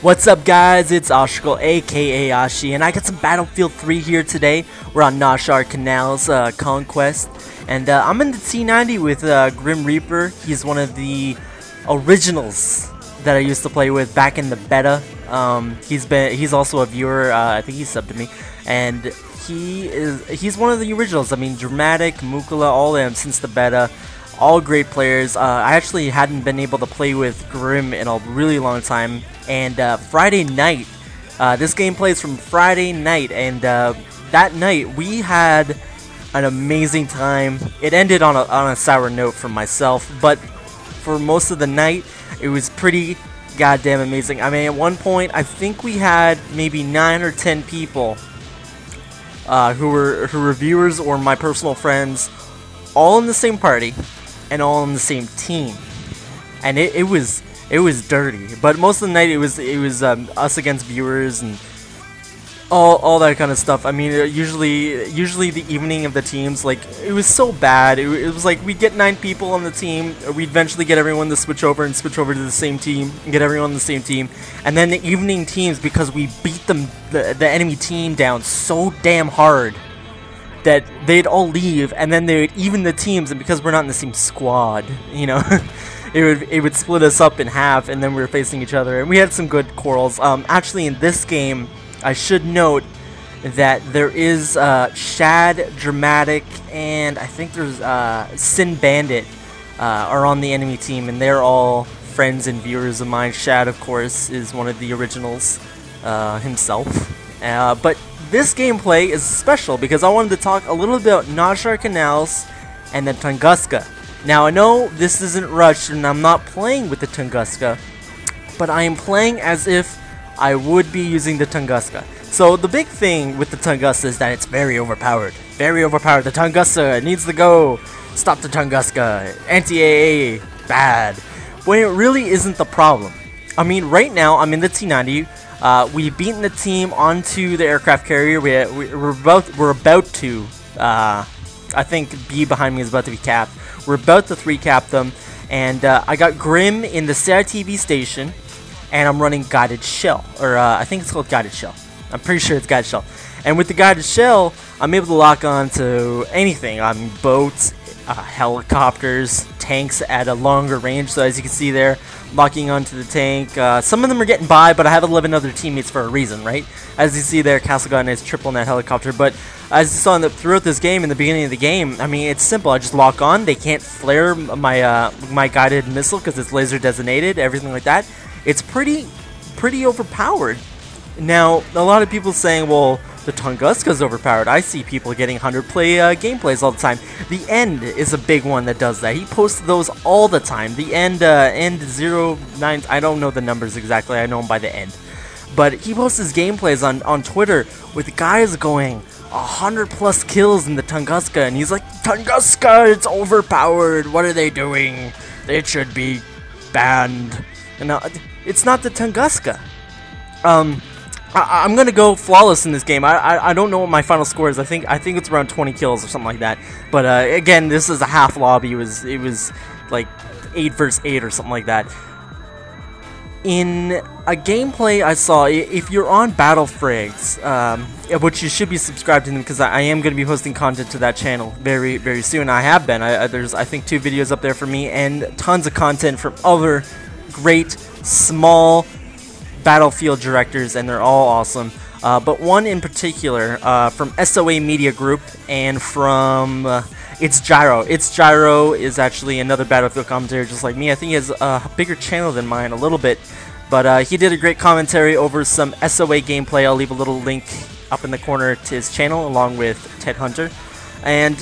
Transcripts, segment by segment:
What's up, guys? It's Oshy, aka Oshy, and I got some Battlefield 3 here today. We're on Nashar Canal's Conquest, and I'm in the T90 with Grim Reaper. He's one of the originals that I used to play with back in the beta. He's also a viewer. I think he subbed to me, and he's one of the originals. I mean, Dramatic, Mukula, all of them since the beta. All great players. I actually hadn't been able to play with Grim in a really long time. And Friday night, this game plays from Friday night, and that night we had an amazing time. It ended on a sour note for myself, but for most of the night, it was pretty goddamn amazing. I mean, at one point, I think we had maybe 9 or 10 people who were viewers or my personal friends, all in the same party and all on the same team, and it was dirty. But most of the night it was us against viewers and all that kind of stuff. I mean, usually the evening of the teams, like, it was so bad. It was like we'd get 9 people on the team, we'd eventually get everyone to switch over to the same team and get everyone on the same team, and then the evening teams, because we beat the enemy team down so damn hard that they'd all leave, and then they would even the teams, and because we're not in the same squad, you know, it would split us up in half, and then we were facing each other, and we had some good quarrels. Actually, in this game, I should note that there is Shad, Dramatic, and I think there's Sin Bandit are on the enemy team, and they're all friends and viewers of mine. Shad, of course, is one of the originals himself, but this gameplay is special because I wanted to talk a little bit about Nashar Canals and the Tunguska. Now, I know this isn't rushed and I'm not playing with the Tunguska, but I am playing as if I would be using the Tunguska. So the big thing with the Tunguska is that it's very overpowered. Very overpowered. The Tunguska needs to go. Stop the Tunguska. Anti-AA. Bad. When it really isn't the problem. I mean, right now I'm in the T90. We've beaten the team onto the aircraft carrier. We're about to. I think B behind me is about to be capped. We're about to 3-cap them, and I got Grim in the CITV station, and I'm running Guided Shell, or I think it's called Guided Shell. I'm pretty sure it's Guided Shell. And with the Guided Shell, I'm able to lock on to anything. I mean, boats, helicopters, tanks at a longer range. So as you can see there, locking onto the tank. Some of them are getting by, but I have 11 other teammates for a reason, right? As you see there, Castle got a nice triple in that helicopter. But as you saw throughout this game, in the beginning of the game, I mean, it's simple. I just lock on. They can't flare my guided missile because it's laser designated, everything like that. It's pretty overpowered. Now, a lot of people saying, well, the Tunguska's overpowered. I see people getting 100 play gameplays all the time. The End is a big one that does that. He posts those all the time. The End, End09, I don't know the numbers exactly. I know him by the End. But he posts his gameplays on Twitter with guys going 100+ kills in the Tunguska. And he's like, Tunguska, it's overpowered. What are they doing? It should be banned. And it's not the Tunguska. I'm gonna go flawless in this game. I don't know what my final score is. I think it's around 20 kills or something like that. But again, this is a half lobby. It was like 8 versus 8 or something like that. In a gameplay I saw, if you're on BattleFrags, which you should be subscribed to them, because I am going to be hosting content to that channel very, very soon. I have been. There's, I think, 2 videos up there for me, and tons of content from other great, small Battlefield directors, and they're all awesome. But one in particular, from SoA Media Group, and from ItzJyro. ItzJyro is actually another Battlefield commentator just like me. I think he has a bigger channel than mine a little bit. But he did a great commentary over some SoA gameplay. I'll leave a little link up in the corner to his channel along with Ted Hunter. And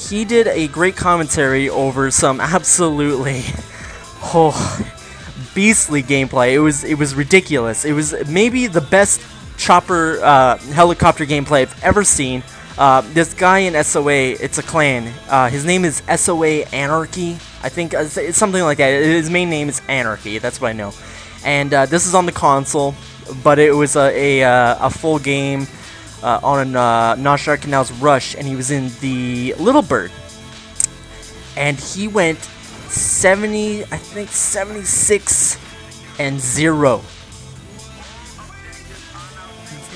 he did a great commentary over some absolutely beastly gameplay. It was ridiculous. It was maybe the best chopper helicopter gameplay I've ever seen. This guy in SoA, it's a clan. His name is SoA Anarchy. I think it's something like that. His main name is Anarchy. That's what I know. And this is on the console, but it was a full game on Noshaar Canal's Rush, and he was in the Little Bird, and he went 70, I think 76 and 0.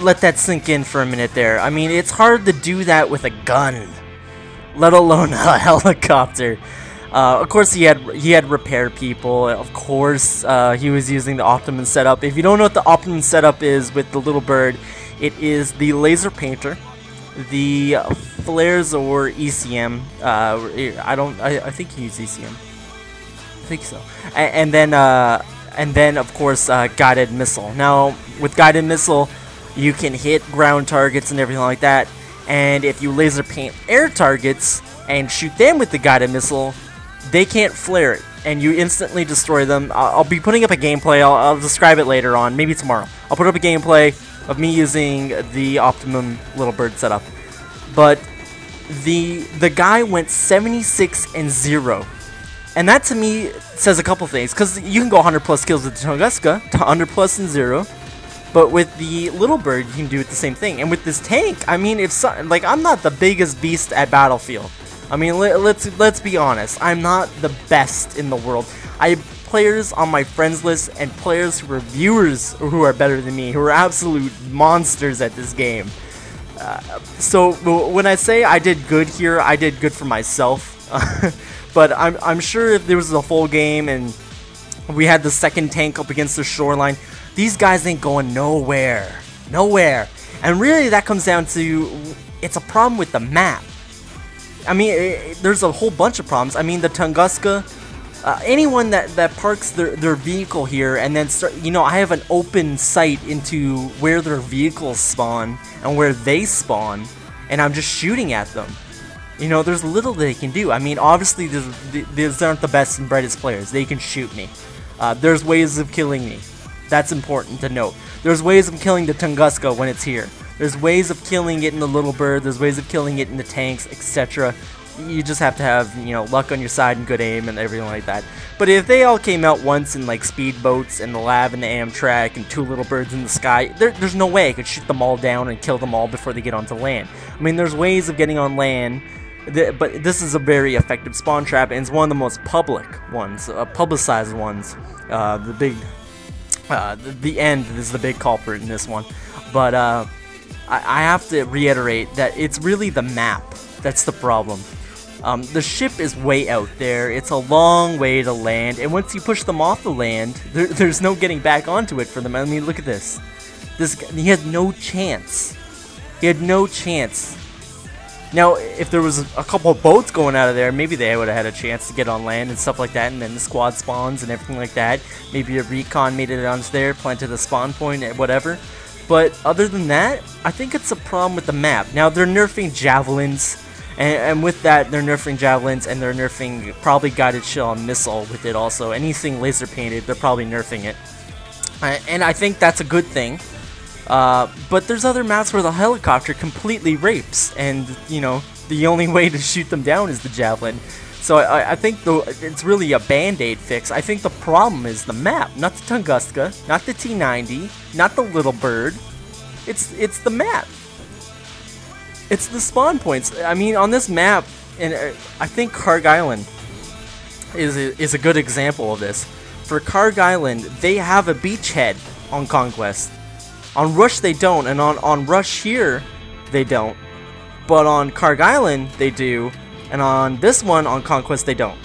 Let that sink in for a minute there. I mean, it's hard to do that with a gun, let alone a helicopter. Of course, he had repair people. Of course, he was using the optimum setup. If you don't know what the optimum setup is with the Little Bird, it is the laser painter, the flares or ECM. I think he used ECM. I think so. And then of course guided missile. Now with guided missile, you can hit ground targets and everything like that. And if you laser paint air targets and shoot them with the guided missile, they can't flare it, and you instantly destroy them. I'll be putting up a gameplay. I'll describe it later on, maybe tomorrow. I'll put up a gameplay of me using the optimum Little Bird setup. But the guy went 76 and 0. And that to me says a couple things, because you can go 100 plus kills with the Tunguska, 100 plus and 0. But with the Little Bird, you can do it the same thing. And with this tank, I mean, like, I'm not the biggest beast at Battlefield. I mean, let's be honest. I'm not the best in the world. I have players on my friends list and players who are viewers who are better than me, who are absolute monsters at this game. So when I say I did good here, I did good for myself. But I'm sure if there was a full game and we had the second tank up against the shoreline, these guys ain't going nowhere. Nowhere. And really that comes down to, it's a problem with the map. I mean, there's a whole bunch of problems. I mean, the Tunguska, anyone that parks their vehicle here and then start, you know, I have an open sight into where their vehicles spawn and where they spawn, and I'm just shooting at them. You know, there's little they can do. I mean, obviously, these aren't the best and brightest players. They can shoot me. There's ways of killing me. That's important to note. There's ways of killing the Tunguska when it's here. There's ways of killing it in the Little Bird. There's ways of killing it in the tanks, etc. You just have to have, you know, luck on your side and good aim and everything like that. But if they all came out once in like speedboats and the Lab and the Amtrak and 2 Little Birds in the sky, there's no way I could shoot them all down and kill them all before they get onto land. I mean, there's ways of getting on land, but this is a very effective spawn trap, and it's one of the most public ones, publicized ones. The end is the big culprit in this one. But I have to reiterate that it's really the map that's the problem. The ship is way out there. It's a long way to land, and once you push them off the land, there's no getting back onto it for them. I mean, look at this. He had no chance. He had no chance. Now, if there was a couple of boats going out of there, maybe they would have had a chance to get on land and stuff like that, and then the squad spawns and everything like that. Maybe a recon made it onto there, planted a spawn point, and whatever. But other than that, I think it's a problem with the map. Now, they're nerfing javelins, and with that, they're nerfing javelins, and they're nerfing probably guided shell and missile with it also. Anything laser painted, they're probably nerfing it. And I think that's a good thing. But there's other maps where the helicopter completely rapes, and, you know, the only way to shoot them down is the javelin. So I think it's really a band-aid fix. I think the problem is the map, not the Tunguska, not the T90, not the Little Bird. It's the map. It's the spawn points. I mean, on this map, and I think Karg Island is a good example of this. For Karg Island, they have a beachhead on Conquest. On Rush they don't, and on Rush here they don't. But on Karg Island they do, and on this one on Conquest they don't.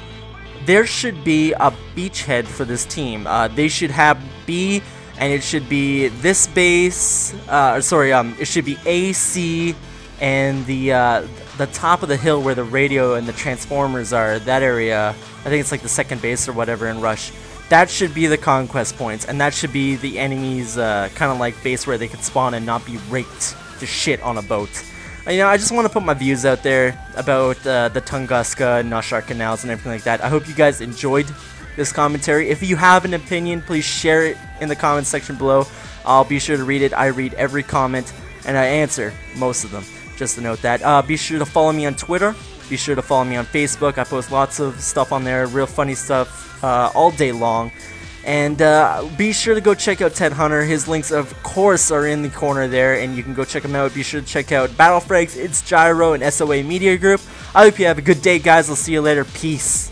There should be a beachhead for this team. They should have B, and it should be this base. It should be A, C, and the top of the hill where the radio and the transformers are. That area, I think it's like the second base or whatever in Rush. That should be the conquest points, and that should be the enemy's kind of like base where they could spawn and not be raked to shit on a boat. You know, I just want to put my views out there about the Tunguska and Noshar canals and everything like that. I hope you guys enjoyed this commentary. If you have an opinion, please share it in the comments section below. I'll be sure to read it. I read every comment, and I answer most of them. Just to note that. Be sure to follow me on Twitter. Be sure to follow me on Facebook. I post lots of stuff on there, real funny stuff all day long. And be sure to go check out Ted Hunter. His links, of course, are in the corner there, and you can go check him out. Be sure to check out BattleFrags, ItzJyro, and SoA Media Group. I hope you have a good day, guys. I'll see you later. Peace.